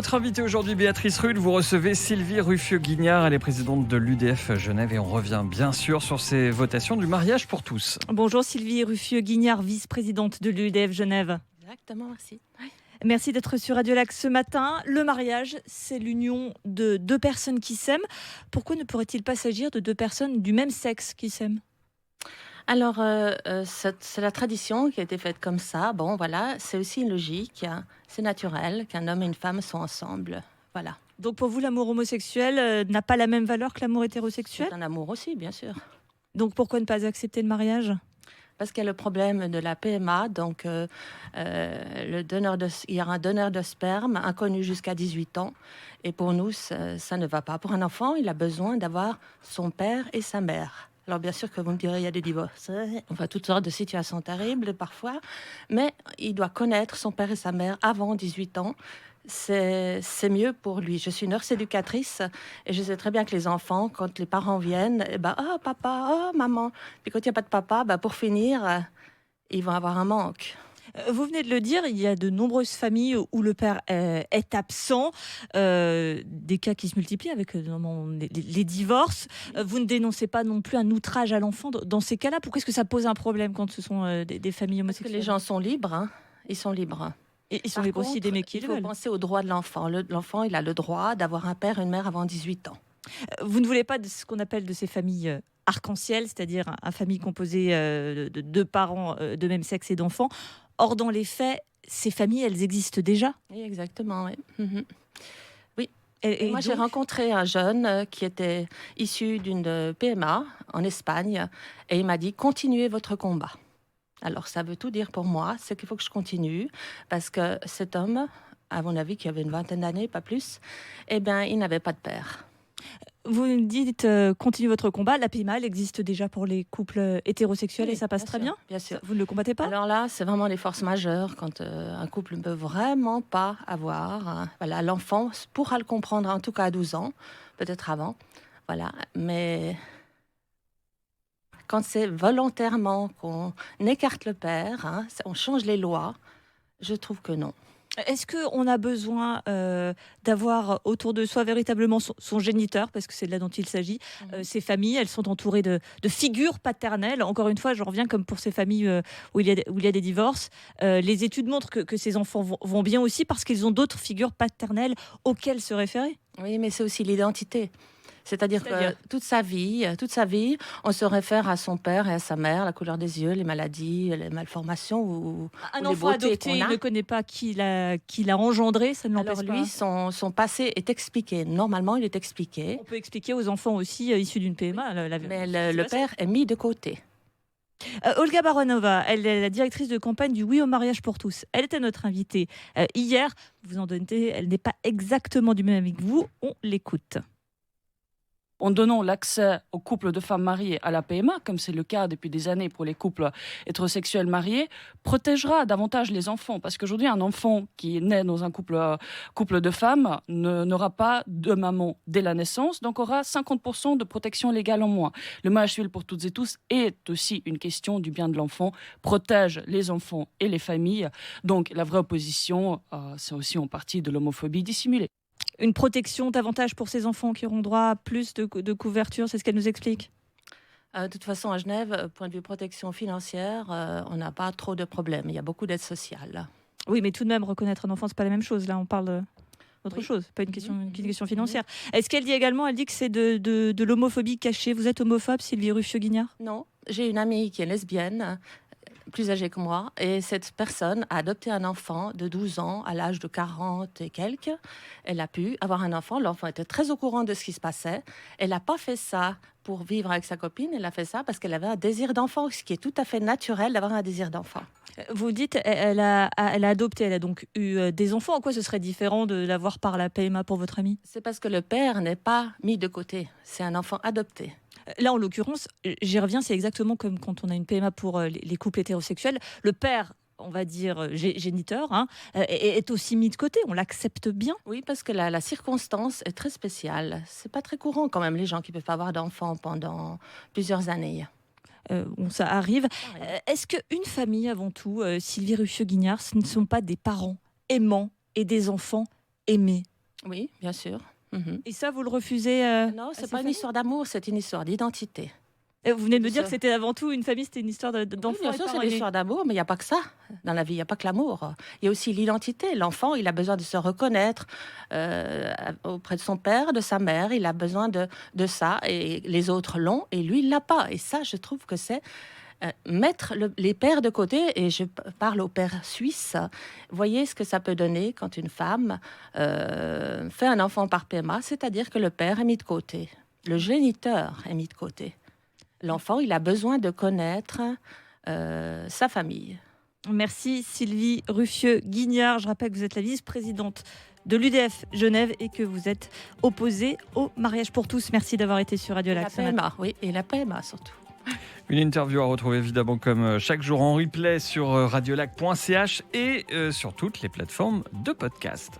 Votre invitée aujourd'hui, Béatrice Rulle, vous recevez Sylvie Ruffieux-Guignard, elle est présidente de l'UDF Genève et on revient bien sûr sur ces votations du mariage pour tous. Bonjour Sylvie Ruffieux-Guignard, vice-présidente de l'UDF Genève. Exactement, merci. Merci d'être sur Radio Lac ce matin. Le mariage, c'est l'union de deux personnes qui s'aiment. Pourquoi ne pourrait-il pas s'agir de deux personnes du même sexe qui s'aiment ? Alors, c'est la tradition qui a été faite comme ça. Bon, voilà, c'est aussi une logique. C'est naturel qu'un homme et une femme soient ensemble. Voilà. Donc pour vous, l'amour homosexuel n'a pas la même valeur que l'amour hétérosexuel ? C'est un amour aussi, bien sûr. Donc pourquoi ne pas accepter le mariage ? Parce qu'il y a le problème de la PMA, donc il y a un donneur de sperme inconnu jusqu'à 18 ans. Et pour nous, ça ne va pas. Pour un enfant, il a besoin d'avoir son père et sa mère. Alors bien sûr que vous me direz, il y a des divorces, on voit toutes sortes de situations terribles parfois, mais il doit connaître son père et sa mère avant 18 ans. C'est mieux pour lui. Je suis nurse éducatrice et je sais très bien que les enfants, quand les parents viennent, oh papa, oh maman, puis quand il n'y a pas de papa, pour finir, ils vont avoir un manque. Vous venez de le dire, il y a de nombreuses familles où le père est absent, des cas qui se multiplient avec les divorces. Vous ne dénoncez pas non plus un outrage à l'enfant dans ces cas-là. Pourquoi est-ce que ça pose un problème quand ce sont des familles homosexuelles ? Parce que les gens sont libres, ils sont libres. Et ils sont libres aussi d'aimer qui ils veulent. Il faut penser aux droits de l'enfant. L'enfant, il a le droit d'avoir un père et une mère avant 18 ans. Vous ne voulez pas de ce qu'on appelle de ces familles arc-en-ciel, c'est-à-dire une famille composée de deux parents de même sexe et d'enfants. Or, dans les faits, ces familles, elles existent déjà. Oui, exactement. Oui. Mm-hmm. Oui. Et moi, donc... j'ai rencontré un jeune qui était issu d'une PMA en Espagne et il m'a dit « Continuez votre combat ». Alors, ça veut tout dire pour moi, c'est qu'il faut que je continue parce que cet homme, à mon avis, qui avait une vingtaine d'années, pas plus, il n'avait pas de père. Vous nous dites continuez votre combat. La PMA, elle existe déjà pour les couples hétérosexuels et ça passe très bien. Bien sûr. Vous ne le combattez pas ? Alors là, c'est vraiment les forces majeures quand un couple ne peut vraiment pas avoir. Voilà, l'enfant pourra le comprendre en tout cas à 12 ans, peut-être avant. Voilà, mais quand c'est volontairement qu'on écarte le père, on change les lois, je trouve que non. Est-ce qu'on a besoin d'avoir autour de soi véritablement son géniteur, parce que c'est de là dont il s'agit. Ces familles, elles sont entourées de figures paternelles. Encore une fois, j'en reviens comme pour ces familles où il y a des divorces. Les études montrent que ces enfants vont bien aussi parce qu'ils ont d'autres figures paternelles auxquelles se référer. Oui, mais c'est aussi l'identité. C'est-à-dire que toute sa vie, on se réfère à son père et à sa mère, la couleur des yeux, les maladies, les malformations ou un les enfant beautés adopté, il ne connaît pas qui l'a engendré, ça ne l'empêche pas. Alors lui, son passé est expliqué. Normalement, il est expliqué. On peut expliquer aux enfants aussi issus d'une PMA. Mais le père est mis de côté. Olga Baronova, elle est la directrice de campagne du Oui au mariage pour tous. Elle était notre invitée hier. Vous en donnez, elle n'est pas exactement du même avis que vous. On l'écoute. En donnant l'accès aux couples de femmes mariées à la PMA, comme c'est le cas depuis des années pour les couples hétérosexuels mariés, protégera davantage les enfants. Parce qu'aujourd'hui, un enfant qui est né dans un couple de femmes n'aura pas de maman dès la naissance, donc aura 50% de protection légale en moins. Le mariage civil pour toutes et tous est aussi une question du bien de l'enfant, protège les enfants et les familles. Donc la vraie opposition, c'est aussi en partie de l'homophobie dissimulée. Une protection davantage pour ces enfants qui auront droit à plus de couverture, c'est ce qu'elle nous explique. De toute façon, à Genève, point de vue protection financière, on n'a pas trop de problèmes. Il y a beaucoup d'aides sociales. Oui, mais tout de même, reconnaître un enfant, c'est pas la même chose. Là, on parle d'autre chose, pas une question financière. Est-ce qu'elle dit également, elle dit que c'est de l'homophobie cachée. Vous êtes homophobe, Sylvie Ruffieux-Guignard ? Non, j'ai une amie qui est lesbienne, plus âgée que moi, et cette personne a adopté un enfant de 12 ans à l'âge de 40 et quelques. Elle a pu avoir un enfant, l'enfant était très au courant de ce qui se passait. Elle n'a pas fait ça pour vivre avec sa copine, elle a fait ça parce qu'elle avait un désir d'enfant, ce qui est tout à fait naturel d'avoir un désir d'enfant. Vous dites, elle a adopté, elle a donc eu des enfants. En quoi ce serait différent de l'avoir par la PMA pour votre amie ? C'est parce que le père n'est pas mis de côté, c'est un enfant adopté. Là, en l'occurrence, j'y reviens, c'est exactement comme quand on a une PMA pour les couples hétérosexuels. Le père, on va dire géniteur, est aussi mis de côté. On l'accepte bien. Oui, parce que la circonstance est très spéciale. C'est pas très courant quand même, les gens qui peuvent pas avoir d'enfants pendant plusieurs années. Ça arrive. Est-ce qu'une famille, avant tout, Sylvie Ruffieux-Guignard, ce ne sont pas des parents aimants et des enfants aimés ? Oui, bien sûr. Et ça, vous le refusez Non, à c'est ces pas une familles histoire d'amour, c'est une histoire d'identité. Et vous venez de me dire Ça. que c'était avant tout une famille, c'était une histoire d'enfants. Oui, bien et sûr, c'est parents une aimés. histoire d'amour, mais il n'y a pas que ça dans la vie, il n'y a pas que l'amour. Il y a aussi l'identité. L'enfant, il a besoin de se reconnaître auprès de son père, de sa mère. Il a besoin de ça, et les autres l'ont, et lui, il l'a pas. Et ça, je trouve que c'est mettre les pères de côté, et je parle aux pères suisses. Voyez ce que ça peut donner quand une femme fait un enfant par PMA, c'est-à-dire que le père est mis de côté, le géniteur est mis de côté. L'enfant, il a besoin de connaître sa famille. Merci Sylvie Ruffieux-Guignard. Je rappelle que vous êtes la vice-présidente de l'UDF Genève et que vous êtes opposée au mariage pour tous. Merci d'avoir été sur Radio La Lac ce matin. PMA, oui, et la PMA surtout. Une interview à retrouver évidemment comme chaque jour en replay sur radiolac.ch et sur toutes les plateformes de podcast.